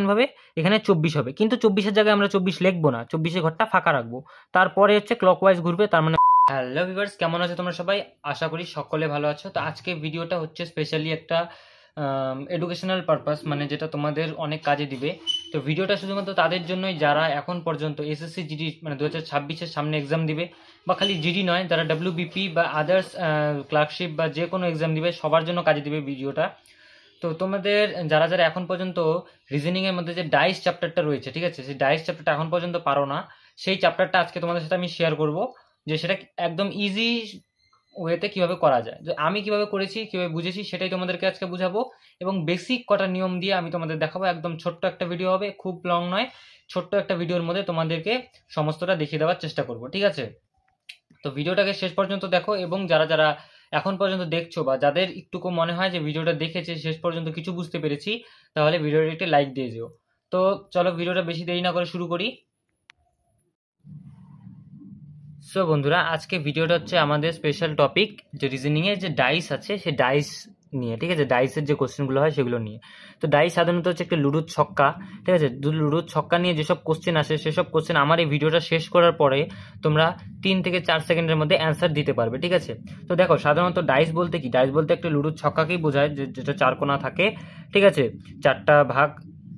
ভাবে এখানে 24 হবে, কিন্তু 24-এর জায়গায় আমরা 24 লিখবো না, 24-এর ঘরটা ফাঁকা রাখবো। তারপরে হচ্ছে ক্লকওয়াইজ ঘুরবে, তার মানে হ্যালো ভিউয়ার্স, কেমন আছো তোমরা সবাই? আশা করি সকলে ভালো আছো। তো আজকে ভিডিওটা হচ্ছে স্পেশালি একটা এডুকেশনাল পারপাস, মানে যেটা তোমাদের অনেক কাজে দিবে। তো ভিডিওটা শুধুমাত্র তাদের জন্যই যারা এখন পর্যন্ত এসএসসি জিডি মানে 2026-এর সামনে এক্সাম দিবে, বা খালি জিডি নয়, যারা ডাব্লিউবিপি বা আদার্স ক্লার্কশিপ বা যে কোনো এক্সাম দিবে সবার জন্য কাজে দিবে ভিডিওটা। তো তোমাদের যারা যারা এখন পর্যন্ত রিজনিংয়ের মধ্যে যে ডাইস চ্যাপ্টারটা রয়েছে, ঠিক আছে, সেই ডাইস চ্যাপ্টারটা এখন পর্যন্ত পারো না, সেই চ্যাপ্টারটা আজকে তোমাদের সাথে আমি শেয়ার করব, যে সেটা একদম ইজি ওয়েতে কিভাবে করা যায়। যে আমি কিভাবে করেছি, কিভাবে বুঝেছি, সেটাই তোমাদেরকে আজকে বুঝাবো। এবং বেসিক কটা নিয়ম দিয়ে আমি তোমাদের দেখাবো। একদম ছোট্ট একটা ভিডিও হবে, খুব লং নয়, ছোট্ট একটা ভিডিওর মধ্যে তোমাদেরকে সমস্তটা দেখিয়ে দেওয়ার চেষ্টা করব, ঠিক আছে? তো ভিডিওটাকে শেষ পর্যন্ত দেখো, এবং যারা যারা এখন পর্যন্ত দেখছো বা যাদের একটুকু মনে হয় যে ভিডিওটা দেখেছে শেষ পর্যন্ত কিছু বুঝতে পেরেছি, তাহলে ভিডিওটা একটি লাইক দিয়ে দিও। তো চলো ভিডিওটা বেশি দেরি না করে শুরু করি। সো বন্ধুরা, আজকে ভিডিওটা হচ্ছে আমাদের স্পেশাল টপিক, যে রিজনিংয়ের যে ডাইস আছে সেই ডাইস নিয়ে, ঠিক আছে, ডাইসের যে কোশ্চেনগুলো হয় সেগুলো নিয়ে। তো ডাইস সাধারণত হচ্ছে একটা লুডোর ছক্কা, ঠিক আছে। লুডোর ছক্কা নিয়ে যেসব কোশ্চেন আসে সেসব কোশ্চেন আমার এই ভিডিওটা শেষ করার পরে তোমরা 3 থেকে 4 সেকেন্ডের মধ্যে অ্যান্সার দিতে পারবে, ঠিক আছে। তো দেখো, সাধারণত ডাইস বলতে কি, ডাইস বলতে একটা লুডোর ছক্কাকেই বোঝায়, যেটা 4 কোণা থাকে, ঠিক আছে, 4টা ভাগ,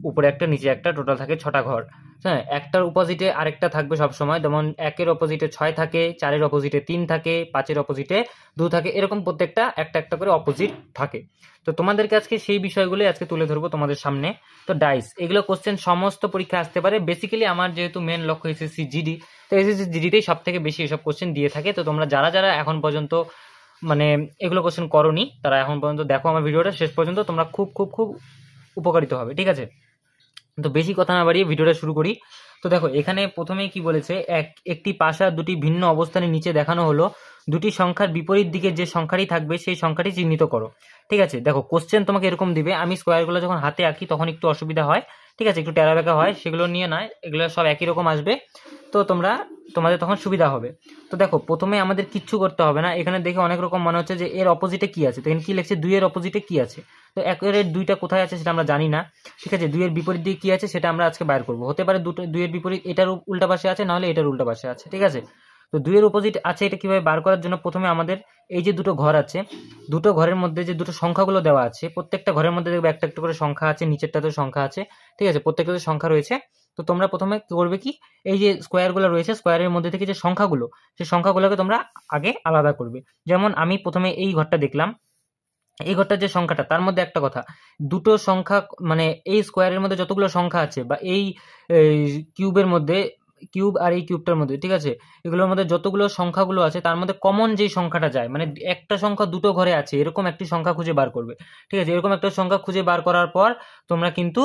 উপরে একটা নিচে একটা, টোটাল থাকে 6টা ঘর। হ্যাঁ, একটার অপোজিটে আরেকটা থাকবে সবসময়, যেমন 1-এর অপোজিটে 6 থাকে, 4-এর অপোজিটে 3 থাকে, 5-এর অপোজিটে 2 থাকে, এরকম প্রত্যেকটা একটা একটা করে অপোজিট থাকে। তো তোমাদেরকে আজকে সেই বিষয়গুলো আজকে তুলে ধরবো তোমাদের সামনে। তো ডাইস, এগুলো কোশ্চেন সমস্ত পরীক্ষা আসতে পারে। বেসিক্যালি আমার যেহেতু মেন লক্ষ্য এসএসসি জিডি, তো এসএসসি জিডিতেই সব থেকে বেশি এসব কোশ্চেন দিয়ে থাকে। তো তোমরা যারা যারা এখন পর্যন্ত মানে এগুলো কোশ্চেন করোনি, তারা এখন পর্যন্ত দেখো আমার ভিডিওটা শেষ পর্যন্ত, তোমরা খুব খুব খুব উপকারিত হবে, ঠিক আছে। তো বেশি কথা না বাড়িয়ে ভিডিওটা শুরু করি। তো দেখো, এখানে প্রথমেই কি বলেছে, একটি পাশা দুটি ভিন্ন অবস্থানে নিচে দেখানো হলো, দুটি সংখ্যার বিপরীত দিকে যে সংখ্যাটি থাকবে সেই সংখ্যাটি চিহ্নিত করো, ঠিক আছে। দেখো, কোশ্চেন তোমাকে এরকম দিবে, আমি স্কোয়ারগুলো যখন হাতে আঁকি তখন একটু অসুবিধা হয়, ঠিক আছে, একটু টেরা বেঁকা হয়, সেগুলো নিয়ে নয়, এগুলো সব একই রকম আসবে, তো তোমাদের তখন সুবিধা হবে। তো দেখো, প্রথমে আমাদের কিচ্ছু করতে হবে না। এখানে দেখে অনেক রকম মনে হচ্ছে যে এর অপোজিটে কি আছে, তো এখানে কি লিখছে, 2-এর অপোজিটে কি আছে। তো 1-এর 2টা কোথায় আছে সেটা আমরা জানি না, ঠিক আছে। 2-এর বিপরীত দিকে কি আছে সেটা আমরা আজকে বাইর করবো। হতে পারে 2-এর বিপরীত এটার উল্টা পাশে আছে, নাহলে এটার উল্টা পাশে আছে, ঠিক আছে। তো 2-এর অপোজিট আছে, এটা কিভাবে বার করার জন্য প্রথমে আমাদের এই যে দুটো ঘর আছে, দুটো ঘরের মধ্যে যে দুটো সংখ্যাগুলো দেওয়া আছে, প্রত্যেকটা ঘরের মধ্যে দেখবে একটা একটা করে সংখ্যা আছে, নিচেরটাতেও সংখ্যা আছে, ঠিক আছে, প্রত্যেকটাতে সংখ্যা রয়েছে। তো তোমরা প্রথমে কি করবে, কি এই যে স্কোয়ারগুলো রয়েছে, স্কোয়ারের মধ্যে থেকে যে সংখ্যাগুলো, সেই সংখ্যাগুলোকে তোমরা আগে আলাদা করবে। যেমন আমি প্রথমে এই ঘরটা দেখলাম, এই ঘরটার যে সংখ্যাটা, তার মধ্যে একটা কথা, দুটো সংখ্যা মানে এই স্কোয়ারের মধ্যে যতগুলো সংখ্যা আছে, বা এই কিউবের মধ্যে, কিউব আর এই কিউবটার মধ্যে, ঠিক আছে, এগুলোর মধ্যে যতগুলো সংখ্যাগুলো আছে তার মধ্যে কমন যেই সংখ্যাটা যায়, মানে একটা সংখ্যা দুটো ঘরে আছে এরকম একটি সংখ্যা খুঁজে বার করবে, ঠিক আছে। এরকম একটা সংখ্যা খুঁজে বার করার পর তোমরা কিন্তু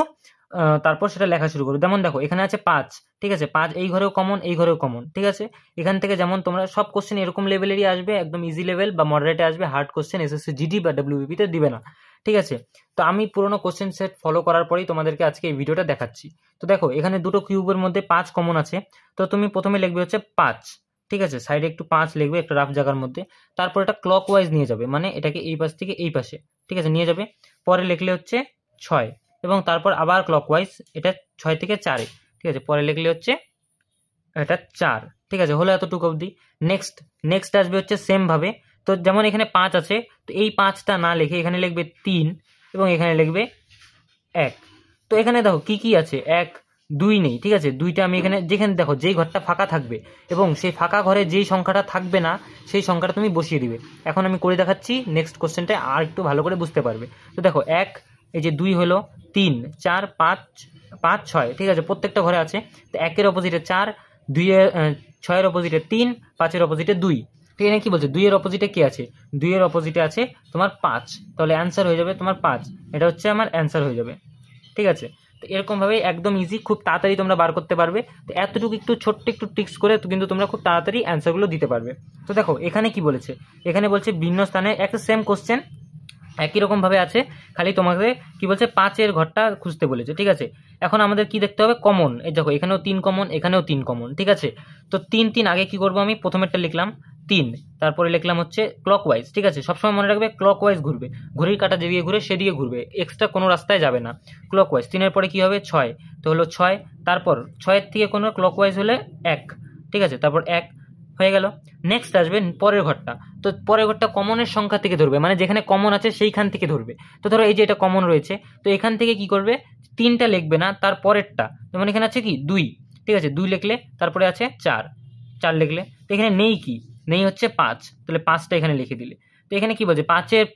তারপর সেটা লেখা শুরু করবে। যেমন দেখো, এখানে আছে 5, ঠিক আছে, 5 এই ঘরেও কমন, এই ঘরেও কমন, ঠিক আছে। এখান থেকে যেমন তোমরা সব কোশ্চেন এরকম লেভেলেরই আসবে, একদম ইজি লেভেল বা মডারেটে আসবে, হার্ড কোশ্চেন এসএসসি জিডি বা ডাব্লিউবিপি তে দিবে না, ঠিক আছে। তো আমি পুরোনো কোশ্চেন সেট ফলো করার পরেই তোমাদেরকে আজকে এই ভিডিওটা দেখাচ্ছি। তো দেখো, এখানে দুটো কিউবের মধ্যে 5 কমন আছে, তো তুমি প্রথমে লিখবে হচ্ছে 5, ঠিক আছে, সাইডে একটু 5 লিখবে একটা রাফ জায়গার মধ্যে, তারপর এটা ক্লক ওয়াইজ নিয়ে যাবে, মানে এটাকে এই পাশ থেকে এই পাশে, ঠিক আছে, নিয়ে যাবে। পরে লিখলে হচ্ছে 6, এবং তারপর আবার ক্লকওয়াইজ এটা 6 থেকে 4-এ, ঠিক আছে, পরে লিখলে হচ্ছে এটা 4, ঠিক আছে, হলো এতটুকু অবধি। নেক্সট আসবে হচ্ছে সেম ভাবে। তো যেমন এখানে 5 আছে, তো এই 5টা না লিখে এখানে লিখবে 3, এবং এখানে লিখবে 1। তো এখানে দেখো কি কি আছে, 1 2 নেই, ঠিক আছে, 2টা আমি এখানে, যেখানে দেখো যেই ঘরটা ফাঁকা থাকবে এবং সেই ফাঁকা ঘরে যেই সংখ্যাটা থাকবে না সেই সংখ্যাটা তুমি বসিয়ে দিবে। এখন আমি করে দেখাচ্ছি, নেক্সট কোশ্চেনটা আর একটু ভালো করে বুঝতে পারবে। তো দেখো, 1, এই যে 2 হলো, 3 4 5 5 6, ঠিক আছে, প্রত্যেকটা ঘরে আছে। তো 1-এর অপোজিটে 4, 2-এর 6-এর অপোজিটে 3, 5-এর অপোজিটে 2, ঠিক আছে। কি বলছে, 2-এর অপোজিটে কি আছে, 2-এর অপোজিটে আছে তোমার 5, তাহলে অ্যান্সার হয়ে যাবে তোমার 5, এটা হচ্ছে আমার অ্যান্সার হয়ে যাবে, ঠিক আছে। তো এরকমভাবে একদম ইজি, খুব তাড়াতাড়ি তোমরা বার করতে পারবে। তো এতটুকু একটু ছোট্ট একটু ট্রিক্স করে কিন্তু তোমরা খুব তাড়াতাড়ি অ্যান্সারগুলো দিতে পারবে। তো দেখো, এখানে কি বলেছে, এখানে বলছে ভিন্ন স্থানে একটা সেম কোশ্চেন একই রকমভাবে আছে, খালি তোমাকে কি বলছে 5-এর ঘরটা খুঁজতে বলেছে, ঠিক আছে। এখন আমাদের কি দেখতে হবে, কমন, এই দেখো এখানেও 3 কমন, এখানেও 3 কমন, ঠিক আছে। তো 3 3 আগে কি করবো, আমি প্রথমেরটা লিখলাম, 3, তারপরে লিখলাম হচ্ছে ক্লকওয়াইজ, ঠিক আছে, সবসময় মনে রাখবে ক্লকওয়াইজ ঘুরবে, ঘড়ির কাঁটা যেদিকে ঘুরে সেদিকে ঘুরবে, এক্সট্রা কোনো রাস্তায় যাবে না, ক্লকওয়াইজ। 3-এর পরে কি হবে 6, তো হলো 6, তারপর 6-এর থেকে কোনো ক্লকওয়াইজ হলে 1, ঠিক আছে, তারপর 1 হয়ে গেল। নেক্সট আসবে পরের ঘরটা, তো পরের ঘরটা কমনের সংখ্যা থেকে ধরবে, মানে যেখানে কমন আছে সেইখান থেকে ধরবে। তো ধরো এই যে এটা কমন রয়েছে, তো এখান থেকে কি করবে 3টা লিখবে না, তার পরেরটা, যেমন এখানে আছে কি 2, ঠিক আছে, 2 লিখলে, তারপরে আছে 4 লিখলে, তো এখানে নেই কি, নেই হচ্ছে 5, তাহলে 5টা এখানে লিখে দিলে। তো এখানে কি বলছে 5-এর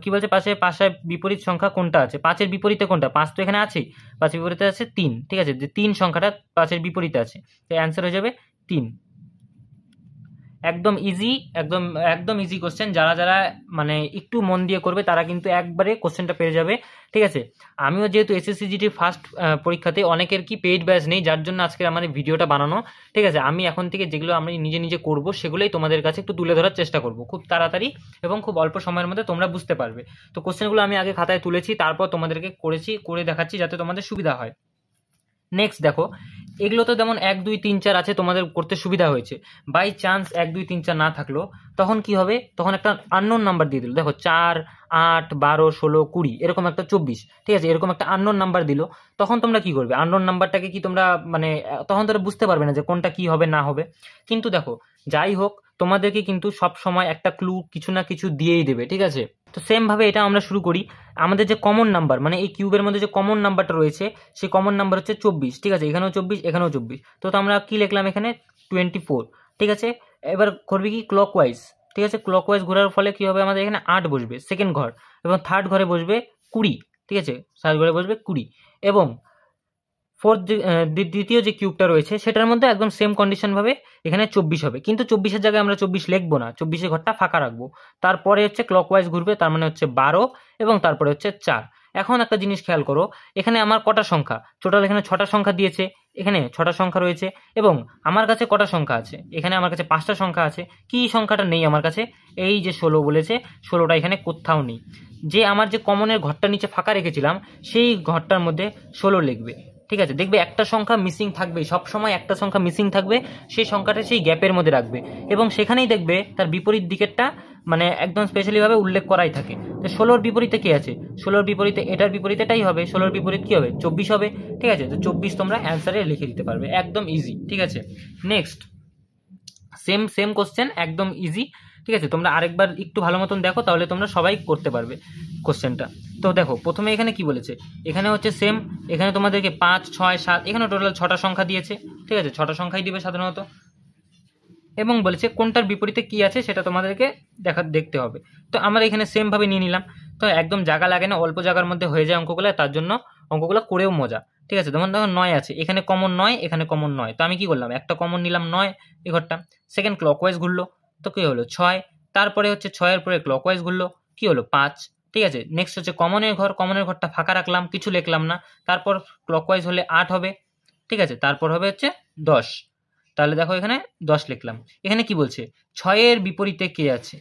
কি বলছে পাশের বিপরীত সংখ্যা কোনটা আছে, 5-এর বিপরীতে কোনটা, 5 তো এখানে আছেই, 5-এর বিপরীতে আছে 3, ঠিক আছে, যে 3 সংখ্যাটা 5-এর বিপরীতে আছে, তো অ্যান্সার হয়ে যাবে 3। একদম ইজি, একদম একদম ইজি কোশ্চেন, যারা যারা মানে একটু মন দিয়ে করবে তারা কিন্তু একবারে কোশ্চেনটা পেয়ে যাবে, ঠিক আছে। আমিও যেহেতু এসএসসি জিডির ফার্স্ট পরীক্ষাতে অনেকের কি পেইড ব্যাচ নেই, যার জন্য আজকে আমাদের ভিডিওটা বানানো, ঠিক আছে। আমি এখন থেকে যেগুলো আমি নিজে নিজে করব সেগুলোই তোমাদের কাছে একটু তুলে ধরার চেষ্টা করব, খুব তাড়াতাড়ি এবং খুব অল্প সময়ের মধ্যে তোমরা বুঝতে পারবে। তো কোশ্চেনগুলো আমি আগে খাতায় তুলেছি, তারপর তোমাদেরকে করে দেখাচ্ছি যাতে তোমাদের সুবিধা হয়। নেক্সট দেখো, এগুলো তো যেমন 1 2 3 4 আছে, তোমাদের করতে সুবিধা হয়েছে। বাই চান্স 1 2 3 4 না থাকলো, তখন কি হবে, তখন একটা আননোন নাম্বার দিয়ে দিল, দেখো 4 8 12 16 20 এরকম একটা 24, ঠিক আছে, এরকম একটা আননোন নাম্বার দিল, তখন তোমরা কি করবে, আননোন নাম্বারটাকে কি তোমরা মানে তখন তোমরা বুঝতে পারবে না যে কোনটা কি হবে না হবে। কিন্তু দেখো যাই হোক, তোমাদেরকে কিন্তু সব সময় একটা ক্লু কিছু না কিছু দিয়েই দেবে, ঠিক আছে। তো সেম ভাবে এটা আমরা শুরু করি। আমাদের যে কমন নাম্বার, মানে এই কিউবের মধ্যে যে কমন নাম্বারটা রয়েছে, সেই কমন নাম্বার হচ্ছে 24, ঠিক আছে, এখানেও 24 এখানেও 24, তো আমরা কি লিখলাম এখানে 24, ঠিক আছে। এবার করবে কি ক্লকওয়াইজ, ঠিক আছে, ক্লকওয়াইজ ঘোরার ফলে কি হবে, আমাদের এখানে 8 বসবে সেকেন্ড ঘর, এবং থার্ড ঘরে বসবে 20, ঠিক আছে, থার্ড ঘরে বসবে 20, এবং ফোর্থ দ্বিতীয় যে কিউবটা রয়েছে সেটার মধ্যে একদম সেম কন্ডিশন ভাবে এখানে 24 হবে, কিন্তু 24-এর জায়গায় আমরা 24 লিখবো না, 24-এর ঘরটা ফাঁকা রাখবো। তারপরে হচ্ছে ক্লকওয়াইজ ঘুরবে, তার মানে হচ্ছে 12, এবং তারপরে হচ্ছে 4। এখন একটা জিনিস খেয়াল করো, এখানে আমার কটা সংখ্যা টোটাল, এখানে 6টা সংখ্যা দিয়েছে, এখানে 6টা সংখ্যা রয়েছে, এবং আমার কাছে কটা সংখ্যা আছে, এখানে আমার কাছে 5টা সংখ্যা আছে। কি সংখ্যাটা নেই আমার কাছে, এই যে 16 বলেছে, 16টা এখানে কোথাও নেই। যে আমার যে কমনের ঘরটা নিচে ফাঁকা রেখেছিলাম সেই ঘরটার মধ্যে 16 লিখবে, ঠিক আছে। দেখবে একটা সংখ্যা মিসিং থাকবে, সব সময় একটা সংখ্যা মিসিং থাকবে, সেই সংখ্যাটা সেই গ্যাপের মধ্যে রাখবে, এবং সেখানেই দেখবে তার বিপরীত দিকেরটা মানে একদম স্পেশালি ভাবে উল্লেখ করাই থাকে। তো 16-র বিপরীতে কি আছে, 16-র বিপরীতে এটার বিপরীতেটাই হবে, 16-র বিপরীত কি হবে 24 হবে, ঠিক আছে। তো 24 তোমরা অ্যান্সারে লিখে দিতে পারবে, একদম ইজি, ঠিক আছে। নেক্সট সেম কোশ্চেন, একদম ইজি, ঠিক আছে। তোমরা আরেকবার একটু ভালো মতন দেখো, তাহলে তোমরা সবাই করতে পারবে কোশ্চেনটা। তো দেখো প্রথমে এখানে কি বলেছে, এখানে হচ্ছে সেম, এখানে তোমাদেরকে 5 6 7, এখানে টোটাল 6টা সংখ্যা দিয়েছে, ঠিক আছে, 6টা সংখ্যাই দিবে সাধারণত, এবং বলেছে কোনটার বিপরীতে কি আছে সেটা তোমাদেরকে দেখতে হবে। তো আমরা এখানে সেম ভাবে নিয়ে নিলাম, তো একদম জায়গা লাগে না, অল্প জায়গার মধ্যে হয়ে যায় অঙ্কগুলো, তার জন্য অঙ্কগুলো করেও মজা, ঠিক আছে। যেমন দেখো 9 আছে, এখানে কমন 9, এখানে কমন 9, তো আমি কি করলাম, একটা কমন নিলাম 9 এই ঘরটা, সেকেন্ড ক্লকওয়াইজ ঘুরলো, তো কি হলো 6, তারপরে হচ্ছে 6-এর পরে ক্লকওয়াইজ ঘুরলো, কি হলো 5, ঠিক আছে। নেক্সট হচ্ছে কমনের ঘর, কমনের ঘরটা ফাঁকা রাখলাম, কিছু লিখলাম না, তারপর ক্লকওয়াইজ হলে 8 হবে, ঠিক আছে, তারপর হবে হচ্ছে 10, তাহলে দেখো এখানে 10 লিখলাম। এখানে কি বলছে 6-এর বিপরীতে কে আছে,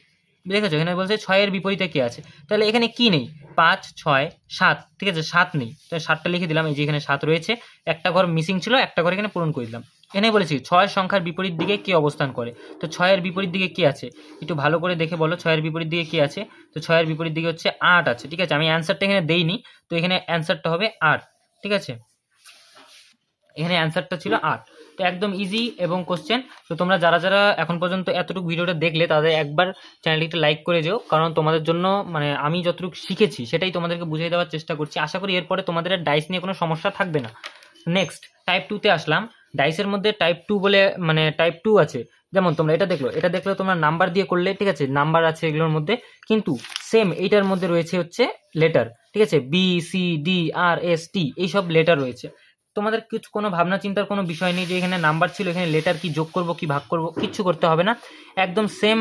দেখেছো এখানে বলছে 6-এর বিপরীতে কে আছে, তাহলে এখানে কি নেই 5 6 7, ঠিক আছে, 7 নেই, তো 7টা লিখে দিলাম, এই যে এখানে 7 রয়েছে, একটা ঘর মিসিং ছিল, একটা ঘর এখানে পূরণ করে দিলাম। এখানে বলেছি 6 সংখ্যার বিপরীত দিকে কে অবস্থান করে, তো 6-এর বিপরীত দিকে কে আছে, একটু ভালো করে দেখে বলো 6-এর বিপরীত দিকে কে আছে, তো 6-এর বিপরীত দিকে হচ্ছে 8 আছে, ঠিক আছে। আমি অ্যান্সারটা এখানে দেইনি, তো এখানে অ্যান্সারটা হবে 8, ঠিক আছে, এখানে অ্যান্সারটা ছিল 8। তো একদম ইজি এবং কোশ্চেন। তো তোমরা যারা যারা এখন পর্যন্ত এতটুকু ভিডিওটা দেখলে তাদের একবার চ্যানেলটিতে লাইক করে যেও, কারণ তোমাদের জন্য মানে আমি যতটুকু শিখেছি সেটাই তোমাদেরকে বুঝিয়ে দেওয়ার চেষ্টা করছি। আশা করি এরপরে তোমাদের ডাইস নিয়ে কোনো সমস্যা থাকবে না। নেক্সট টাইপ 2-তে আসলাম। ডাইসের মধ্যে টাইপ 2 বলে মানে টাইপ 2 আছে, যেমন তোমরা এটা দেখলো তোমরা নাম্বার দিয়ে করলে, ঠিক আছে, নাম্বার আছে এগুলোর মধ্যে, কিন্তু সেম এইটার মধ্যে রয়েছে হচ্ছে লেটার, ঠিক আছে, বি সি ডি আর এস টি এইসব লেটার রয়েছে। তোমাদের কিছু কোনো ভাবনা চিন্তার কোনো বিষয় নেই যে এখানে নাম্বার ছিল, এখানে লেটার কি যোগ করব কি ভাগ করব, কিচ্ছু করতে হবে না, একদম সেম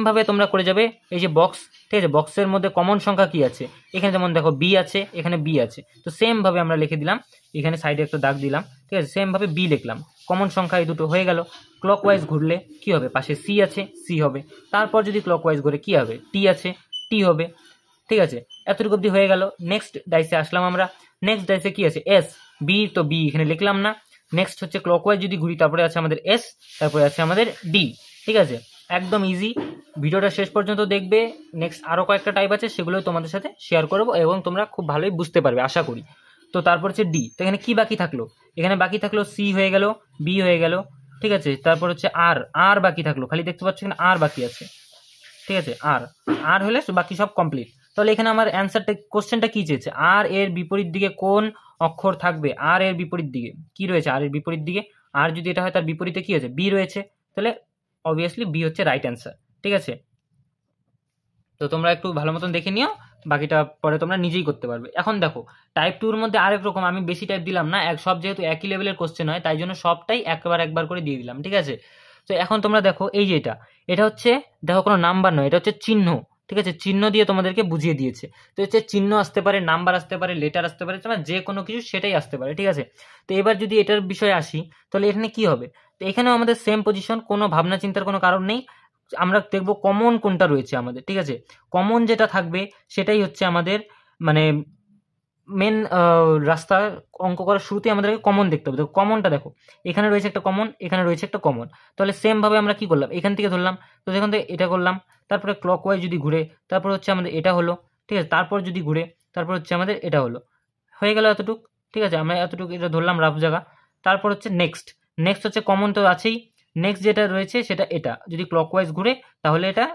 ভাবে তোমরা করে যাবে। এই যে বক্স, ঠিক আছে, বক্সের মধ্যে কমন সংখ্যা কি আছে, এখানে যেমন দেখো বি আছে, এখানে বি আছে, তো সেম ভাবে আমরা লিখে দিলাম, এখানে সাইডে একটা দাগ দিলাম, ঠিক আছে, সেম ভাবে বি লিখলাম, কমন সংখ্যা এই দুটো হয়ে গেল। ক্লকওয়াইজ ঘুরলে কি হবে, পাশে সি আছে, সি হবে, তারপর যদি ক্লকওয়াইজ ঘুরে কি হবে, টি আছে, টি হবে, ঠিক আছে, এতটুকু অবধি হয়ে গেল। নেক্সট ডাইসে আসলাম আমরা। নেক্সট ডাইসে কি আছে, এস বি, তো বি এখানে লিখলাম না। নেক্সট হচ্ছে ক্লকওয়াইজ যদি ঘুরি, তারপরে আছে আমাদের এস, তারপরে আছে আমাদের ডি, ঠিক আছে। একদম ইজি। ভিডিওটা শেষ পর্যন্ত দেখবে। নেক্সট আরও কয়েকটা টাইপ আছে, সেগুলো তোমাদের সাথে শেয়ার করবো এবং তোমরা খুব ভালোই বুঝতে পারবে আশা করি। তো তারপর হচ্ছে ডি। তো এখানে কি বাকি থাকলো? এখানে বাকি থাকলো সি হয়ে গেল, বি হয়ে গেল, ঠিক আছে। তারপর হচ্ছে আর, আর বাকি থাকলো, খালি দেখতে পাচ্ছ এখানে আর বাকি আছে, ঠিক আছে। আর আর হলে বাকি সব কমপ্লিট। তাহলে এখানে আমার অ্যান্সারটা, কোশ্চেনটা কি চেয়েছে? আর এর বিপরীত দিকে কোন অক্ষর থাকবে? আর এর বিপরীত দিকে কি রয়েছে? আর এর বিপরীত দিকে আর যদি এটা হয়, তার বিপরীতে কি আছে? বি রয়েছে। তাহলে অবভিয়াসলি বি হচ্ছে রাইট অ্যান্সার, ঠিক আছে। তো তোমরা একটু ভালো মতন দেখে নিও, বাকিটা পরে তোমরা নিজেই করতে পারবে। এখন দেখো টাইপ টুর মধ্যে আরেক রকম, আমি বেশি টাইপ দিলাম না, সব যেহেতু একই লেভেলের কোশ্চেন হয় তাই জন্য সবটাই একবার করে দিয়ে দিলাম, ঠিক আছে। তো এখন তোমরা দেখো এই যে এটা হচ্ছে, দেখো কোনো নাম্বার নয়, এটা হচ্ছে চিহ্ন, ঠিক আছে। চিহ্ন দিয়ে তোমাদেরকে বুঝিয়ে দিয়েছে। তো হচ্ছে চিহ্ন আসতে পারে, নাম্বার আসতে পারে, লেটার আসতে পারে, তোমার যে কোনো কিছু সেটাই আসতে পারে, ঠিক আছে। তো এবার যদি এটার বিষয়ে আসি, তাহলে এখানে কি হবে? তো এখানেও আমাদের সেম পজিশন, কোনো ভাবনা চিন্তার কোনো কারণ নেই। আমরা দেখব কমন কোনটা রয়েছে আমাদের, ঠিক আছে। কমন যেটা থাকবে সেটাই হচ্ছে আমাদের মানে মেন রাস্তা অঙ্ক করার শুরুতেই আমাদেরকে কমন দেখতে হবে। তো কমনটা দেখো, এখানে রয়েছে একটা কমন, এখানে রয়েছে একটা কমন। তাহলে সেম ভাবে আমরা কি করলাম, এখান থেকে ধরলাম, তো এখান থেকে এটা করলাম, তারপরে ক্লকওয়াইজ যদি ঘুরে, তারপর হচ্ছে আমাদের এটা হলো, ঠিক আছে। তারপর যদি ঘুরে, তারপর হচ্ছে আমাদের এটা হলো, হয়ে গেল এতটুক, ঠিক আছে। আমরা এতটুকু এটা ধরলাম রাফ জায়গা। তারপর হচ্ছে নেক্সট, নেক্সট হচ্ছে কমন তো আছেই। নেক্সট যেটা রয়েছে সেটা এটা, যদি ক্লকওয়াইজ ঘুরে তাহলে এটা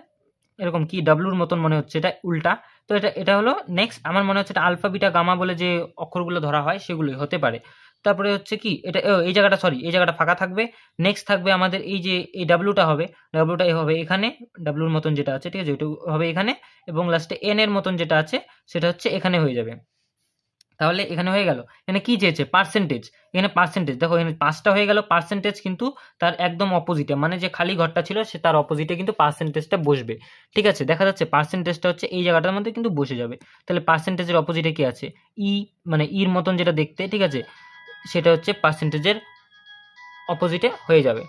এরকম কি ডাব্লুর মতন মনে হচ্ছে, এটা উল্টা। তো এটা হলো নেক্সট। আমার মনে হচ্ছে এটা আলফা বিটা গামা বলে যে অক্ষরগুলো ধরা হয় সেগুলোই হতে পারে। তারপরে হচ্ছে কি এটা, এই জায়গাটা সরি, এই জায়গাটা ফাঁকা থাকবে। নেক্সট থাকবে আমাদের এই যে এই ডাব্লুটা হবে, ডাব্লুটা হবে এখানে, ডাব্লুর মতন যেটা আছে, ঠিক আছে, ওইটা হবে এখানে। এবং লাস্টে এন এর মতন যেটা আছে সেটা হচ্ছে এখানে হয়ে যাবে। তাহলে এখানে হয়ে গেল। এখানে কি চেয়েছে? পার্সেন্টেজ। এখানে পার্সেন্টেজ দেখো, এখানে 5টা হয়ে গেল। পার্সেন্টেজ কিন্তু তার একদম অপোজিটে, মানে যে খালি ঘরটা ছিল সে তার অপোজিটে কিন্তু পার্সেন্টেজটা বসবে, ঠিক আছে। দেখা যাচ্ছে পার্সেন্টেজটা হচ্ছে এই জায়গাটার মধ্যে কিন্তু বসে যাবে। তাহলে পার্সেন্টেজের অপোজিটে কি আছে? ই, মানে ইর মতন যেটা দেখতে, ঠিক আছে, সেটা হচ্ছে পার্সেন্টেজের অপোজিটে হয়ে যাবে।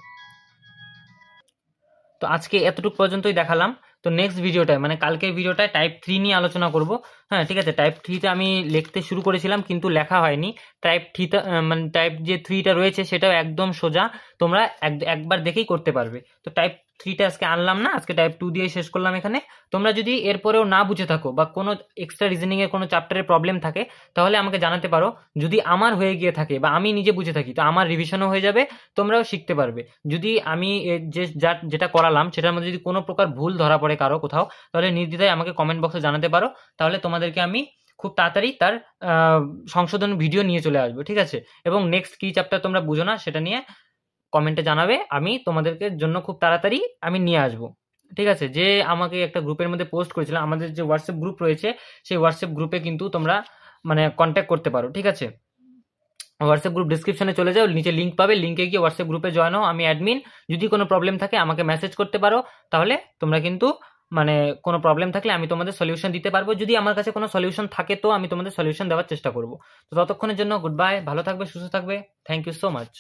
তো আজকে এতটুকু পর্যন্তই দেখালাম। তো নেক্সট ভিডিওটায়, মানে কালকের ভিডিওটায় টাইপ 3 নিয়ে আলোচনা করব। হ্যাঁ, ঠিক আছে। টাইপ 3তে আমি লিখতে শুরু করেছিলাম কিন্তু লেখা হয়নি। টাইপ 3তে মানে টাইপ যে 3টা রয়েছে সেটাও একদম সোজা, তোমরা একবার দেখেই করতে পারবে। তো টাইপ 3টা আজকে আনলাম না, আজকে টাইপ 2 দিয়ে শেষ করলাম এখানে। তোমরা যদি এরপরেও না বুঝে থাকো বা কোনো এক্সট্রা রিজনিং এর কোনো চ্যাপ্টারের প্রবলেম থাকে, তাহলে আমাকে জানাতে পারো। যদি আমার হয়ে গিয়ে থাকে বা আমি নিজে বুঝে থাকি, তো আমার রিভিশনও হয়ে যাবে, তোমরাও শিখতে পারবে। যদি আমি যেটা করালাম সেটার মধ্যে যদি কোনো প্রকার ভুল ধরা পড়ে কারো কোথাও, তাহলে নির্দ্বিধায় আমাকে কমেন্ট বক্সে জানাতে পারো। তাহলে তোমাদেরকে আমি খুব তাড়াতাড়ি তার সংশোধন ভিডিও নিয়ে চলে আসবো, ঠিক আছে। এবং নেক্সট কি চ্যাপ্টার তোমরা বুঝো না সেটা নিয়ে কমেন্টে জানাবে, আমি তোমাদেরকে জন্য খুব তাড়াতাড়ি আমি নিয়ে আসবো, ঠিক আছে। যে আমাকে একটা গ্রুপের মধ্যে পোস্ট করেছিলাম, আমাদের যে হোয়াটসঅ্যাপ গ্রুপ রয়েছে সেই হোয়াটসঅ্যাপ গ্রুপে কিন্তু তোমরা মানে কন্ট্যাক্ট করতে পারো, ঠিক আছে। হোয়াটসঅ্যাপ গ্রুপ ডিসক্রিপশনে চলে যাও, নিচে লিঙ্ক পাবে, লিঙ্কে গিয়ে হোয়াটসঅ্যাপ গ্রুপে জয়েন হও, আমি অ্যাডমিন। যদি কোনো প্রবলেম থাকে আমাকে মেসেজ করতে পারো, তাহলে তোমরা কিন্তু মানে কোনো প্রবলেম থাকলে আমি তোমাদের সলিউশন দিতে পারবো। যদি আমার কাছে কোনো সলিউশন থাকে তো আমি তোমাদের সলিউশন দেওয়ার চেষ্টা করবো। তো ততক্ষণের জন্য গুড বাই, ভালো থাকবে, সুস্থ থাকবে, থ্যাংক ইউ সো মাচ।